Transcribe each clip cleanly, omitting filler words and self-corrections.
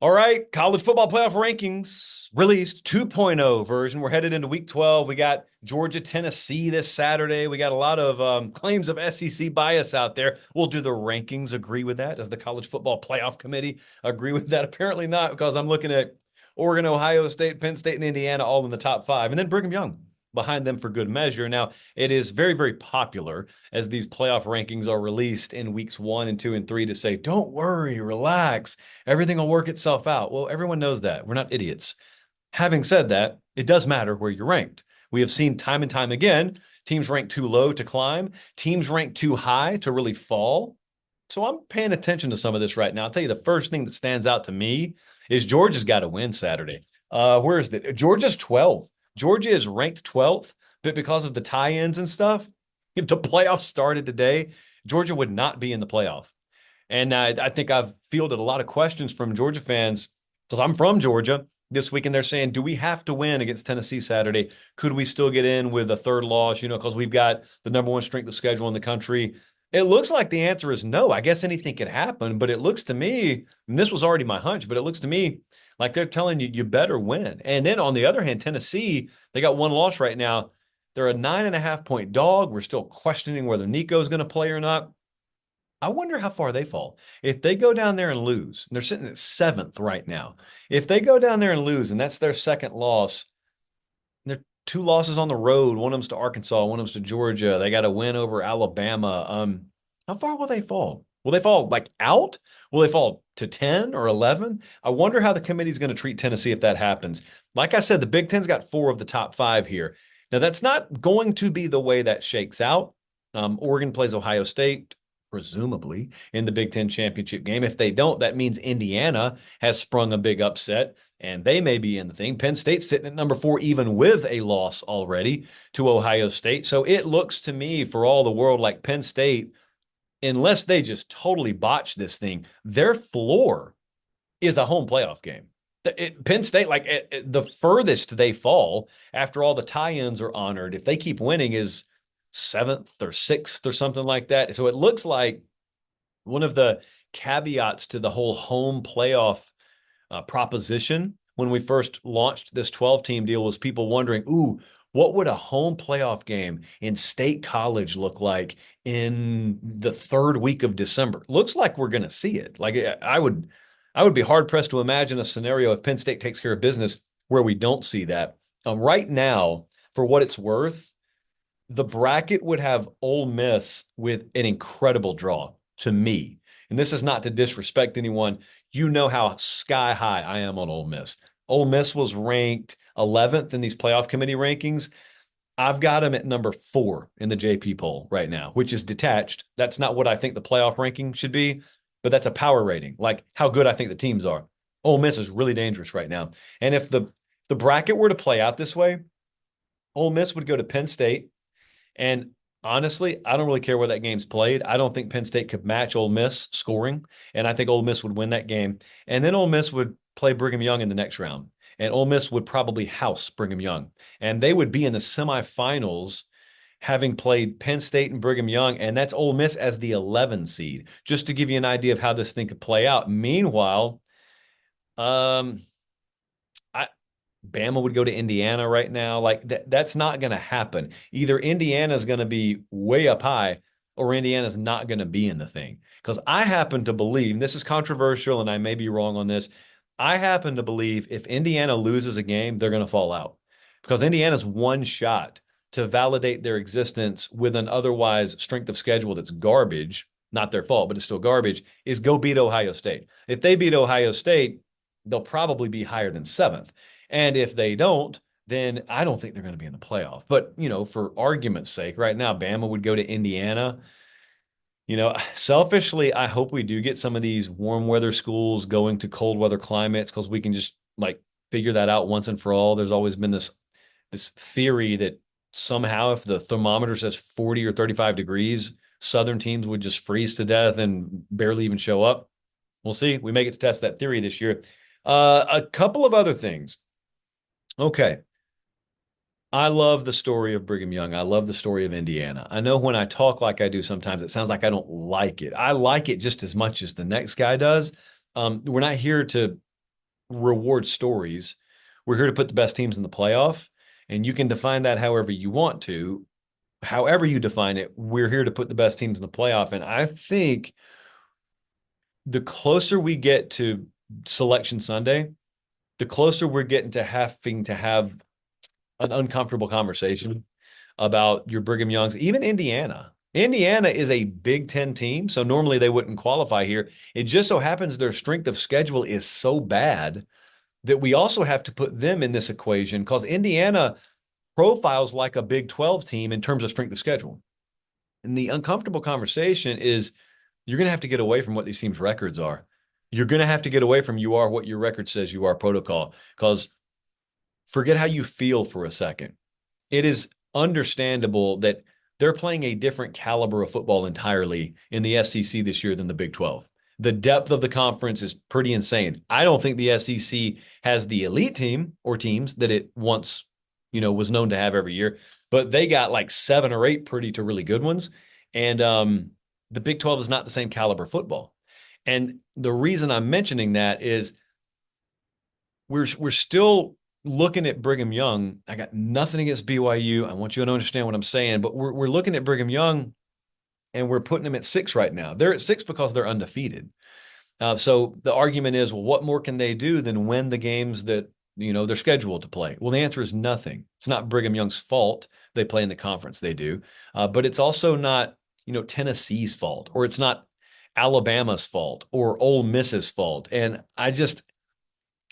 All right, college football playoff rankings released 2.0 version. We're headed into week 12. We got Georgia, Tennessee this Saturday. We got a lot of claims of SEC bias out there. We'll do the rankings. Agree with that? Does the college football playoff committee agree with that? Apparently not, because I'm looking at Oregon, Ohio State, Penn State, and Indiana all in the top five, and then Brigham Young behind them for good measure. Now, it is very, very popular as these playoff rankings are released in weeks 1 and 2 and 3 to say, don't worry, relax, everything will work itself out. Well, everyone knows that. We're not idiots. Having said that, it does matter where you're ranked. We have seen time and time again teams ranked too low to climb, teams ranked too high to really fall. So I'm paying attention to some of this right now. I'll tell you the first thing that stands out to me is Georgia's got to win Saturday. Where is it? Georgia's 12. Georgia is ranked 12th, but because of the tie-ins and stuff, if the playoffs started today, Georgia would not be in the playoff. And I think I've fielded a lot of questions from Georgia fans because I'm from Georgia this week, and they're saying, do we have to win against Tennessee Saturday? Could we still get in with a third loss, because we've got the number one strength of schedule in the country? It looks like the answer is no. I guess anything could happen, but it looks to me, and this was already my hunch, but it looks to me like they're telling you better win. And then on the other hand, Tennessee, they got one loss right now. They're a 9.5 point dog. We're still questioning whether Nico's going to play or not. I wonder how far they fall. If they go down there and lose, and they're sitting at seventh right now. If they go down there and lose, and that's their second loss, they're two losses on the road. One of them's to Arkansas, one of them's to Georgia. They got a win over Alabama. How far will they fall? Will they fall like out? Will they fall to 10 or 11? I wonder how the committee's going to treat Tennessee if that happens. Like I said, the Big Ten's got four of the top five here. Now, that's not going to be the way that shakes out. Oregon plays Ohio State, presumably, in the Big Ten championship game. If they don't, that means Indiana has sprung a big upset and they may be in the thing. Penn State's sitting at number 4, even with a loss already to Ohio State. So it looks to me, for all the world, like Penn State, unless they just totally botch this thing, their floor is a home playoff game. Penn State, the furthest they fall after all the tie-ins are honored, if they keep winning, is seventh or sixth or something like that. So it looks like one of the caveats to the whole home playoff proposition when we first launched this 12-team deal was people wondering, ooh, what would a home playoff game in State College look like in the third week of December? Looks like we're going to see it. Like I would be hard pressed to imagine a scenario if Penn State takes care of business where we don't see that. Right now, for what it's worth, the bracket would have Ole Miss with an incredible draw to me. And this is not to disrespect anyone. You know how sky high I am on Ole Miss. Ole Miss was ranked 11th in these playoff committee rankings. I've got them at number 4 in the JP poll right now, which is detached. That's not what I think the playoff ranking should be, but that's a power rating, like how good I think the teams are. Ole Miss is really dangerous right now. And if the bracket were to play out this way, Ole Miss would go to Penn State, and honestly, I don't really care where that game's played. I don't think Penn State could match Ole Miss scoring, and I think Ole Miss would win that game. And then Ole Miss would play Brigham Young in the next round, and Ole Miss would probably house Brigham Young, and they would be in the semifinals having played Penn State and Brigham Young, and that's Ole Miss as the 11 seed, just to give you an idea of how this thing could play out. Meanwhile, um, I Bama would go to Indiana right now. Like that's not going to happen. Either Indiana's going to be way up high or Indiana's not going to be in the thing. Because I happen to believe, and this is controversial and I may be wrong on this, I happen to believe if Indiana loses a game, they're going to fall out. Because Indiana's one shot to validate their existence with an otherwise strength of schedule that's garbage, not their fault, but it's still garbage, is go beat Ohio State. If they beat Ohio State, they'll probably be higher than seventh. And if they don't, then I don't think they're going to be in the playoff. But, for argument's sake, right now, Bama would go to Indiana. Selfishly, I hope we do get some of these warm weather schools going to cold weather climates because we can just like figure that out once and for all. There's always been this theory that somehow if the thermometer says 40 or 35 degrees, Southern teams would just freeze to death and barely even show up. We'll see. We may get to test that theory this year. A couple of other things. Okay. I love the story of Brigham Young. I love the story of Indiana. I know when I talk like I do sometimes, it sounds like I don't like it. I like it just as much as the next guy does. We're not here to reward stories. We're here to put the best teams in the playoff, and you can define that however you want to. However you define it, we're here to put the best teams in the playoff. And I think the closer we get to Selection Sunday, the closer we're getting to having to have an uncomfortable conversation about your Brigham Youngs, even Indiana. Indiana is a Big Ten team, so normally they wouldn't qualify here. It just so happens their strength of schedule is so bad that we also have to put them in this equation because Indiana profiles like a Big 12 team in terms of strength of schedule. And the uncomfortable conversation is you're going to have to get away from what these teams' records are. You're going to have to get away from you are what your record says you are protocol because forget how you feel for a second. It is understandable that they're playing a different caliber of football entirely in the SEC this year than the Big 12. The depth of the conference is pretty insane. I don't think the SEC has the elite team or teams that it once, was known to have every year, but they got like 7 or 8 pretty to really good ones. And the Big 12 is not the same caliber football. And the reason I'm mentioning that is we're still looking at Brigham Young. I got nothing against BYU. I want you to understand what I'm saying, but we're looking at Brigham Young and we're putting them at 6 right now. They're at 6 because they're undefeated. So the argument is, well, what more can they do than win the games that they're scheduled to play? Well, the answer is nothing. It's not Brigham Young's fault they play in the conference they do, but it's also not Tennessee's fault, or it's not Alabama's fault or Ole Miss's fault. And I just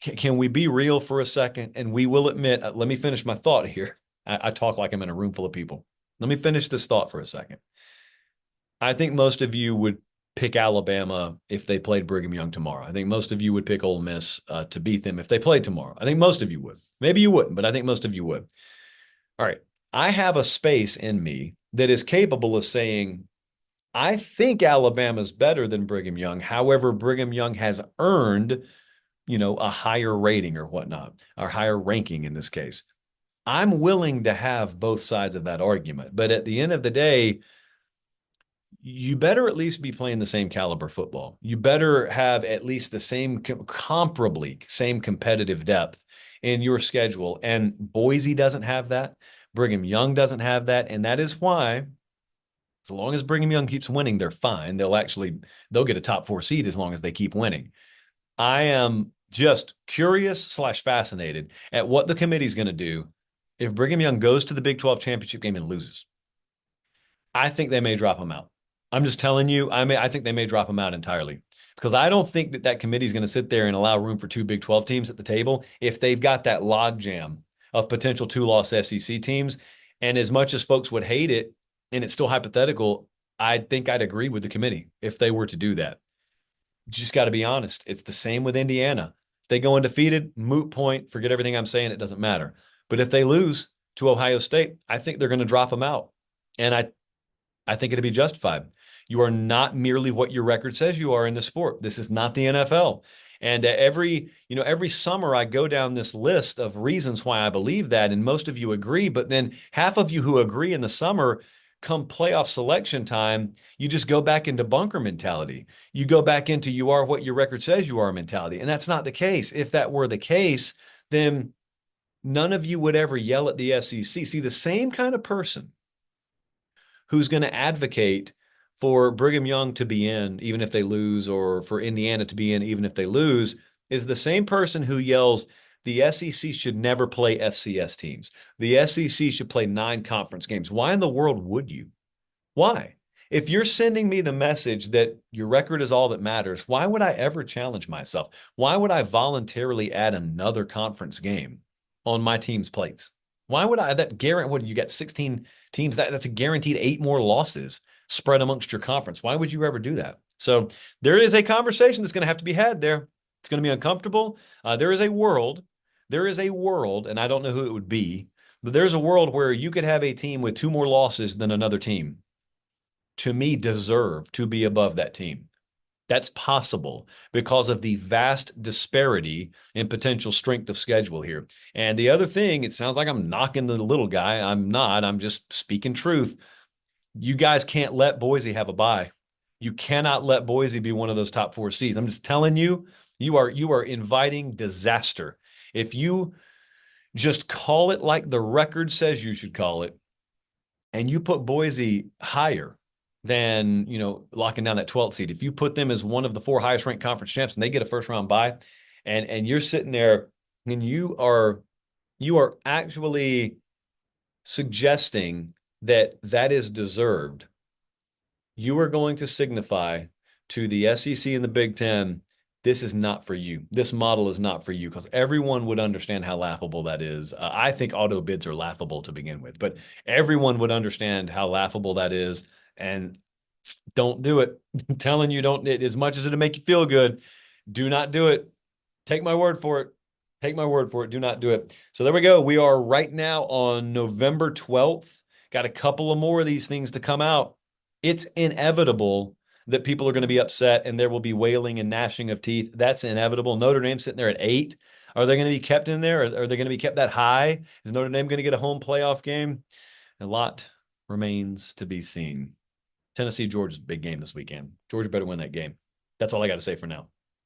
can we be real for a second? And we will admit, let me finish my thought here. I talk like I'm in a room full of people. Let me finish this thought for a second. I think most of you would pick Alabama if they played Brigham Young tomorrow. I think most of you would pick Ole Miss to beat them if they played tomorrow. I think most of you would. Maybe you wouldn't, but I think most of you would. All right. I have a space in me that is capable of saying, I think Alabama's better than Brigham Young. However, Brigham Young has earned a higher rating or whatnot, or higher ranking in this case. I'm willing to have both sides of that argument. But at the end of the day, you better at least be playing the same caliber football. You better have at least the same, comparably same competitive depth in your schedule. And Boise doesn't have that. Brigham Young doesn't have that. And that is why, as long as Brigham Young keeps winning, they're fine. They'll get a top 4 seed as long as they keep winning. I am just curious/fascinated at what the committee's going to do if Brigham Young goes to the Big 12 championship game and loses. I think they may drop him out. I'm just telling you, I think they may drop him out entirely because I don't think that committee is going to sit there and allow room for 2 Big 12 teams at the table if they've got that logjam of potential 2-loss SEC teams. And as much as folks would hate it, and it's still hypothetical, I think I'd agree with the committee if they were to do that. You just got to be honest. It's the same with Indiana. If they go undefeated, moot point, forget everything I'm saying, it doesn't matter. But if they lose to Ohio State, I think they're going to drop them out. And I think it'd be justified. You are not merely what your record says you are in the sport. This is not the NFL. And every summer I go down this list of reasons why I believe that, and most of you agree, but then half of you who agree in the summer, come playoff selection time, you just go back into bunker mentality. You go back into you are what your record says you are mentality. And that's not the case. If that were the case, then none of you would ever yell at the SEC. See, the same kind of person who's going to advocate for Brigham Young to be in, even if they lose, or for Indiana to be in, even if they lose, is the same person who yells, the SEC should never play FCS teams. The SEC should play 9 conference games. Why in the world would you? Why? If you're sending me the message that your record is all that matters, why would I ever challenge myself? Why would I voluntarily add another conference game on my team's plates? Why would I? That guarantee, what you got 16 teams, that's a guaranteed 8 more losses spread amongst your conference. Why would you ever do that? So there is a conversation that's going to have to be had there. It's going to be uncomfortable. There is a world, and I don't know who it would be, but there's a world where you could have a team with 2 more losses than another team, to me, deserve to be above that team. That's possible because of the vast disparity in potential strength of schedule here. And the other thing, it sounds like I'm knocking the little guy. I'm not. I'm just speaking truth. You guys can't let Boise have a bye. You cannot let Boise be one of those top 4 seeds. I'm just telling you, You are inviting disaster. If you just call it like the record says you should call it, and you put Boise higher than, locking down that 12th seed, if you put them as one of the four highest ranked conference champs and they get a first round bye, and you're sitting there and you are actually suggesting that that is deserved, you are going to signify to the SEC and the Big Ten, this is not for you. This model is not for you, because everyone would understand how laughable that is. I think auto bids are laughable to begin with, but everyone would understand how laughable that is. And don't do it. I'm telling you, don't. As much as it'll make you feel good, do not do it. Take my word for it. Take my word for it. Do not do it. So there we go. We are right now on November 12th. Got a couple of more of these things to come out. It's inevitable that people are going to be upset and there will be wailing and gnashing of teeth. That's inevitable. Notre Dame sitting there at 8. Are they going to be kept in there? Are they going to be kept that high? Is Notre Dame going to get a home playoff game? A lot remains to be seen. Tennessee, Georgia's big game this weekend. Georgia better win that game. That's all I got to say for now.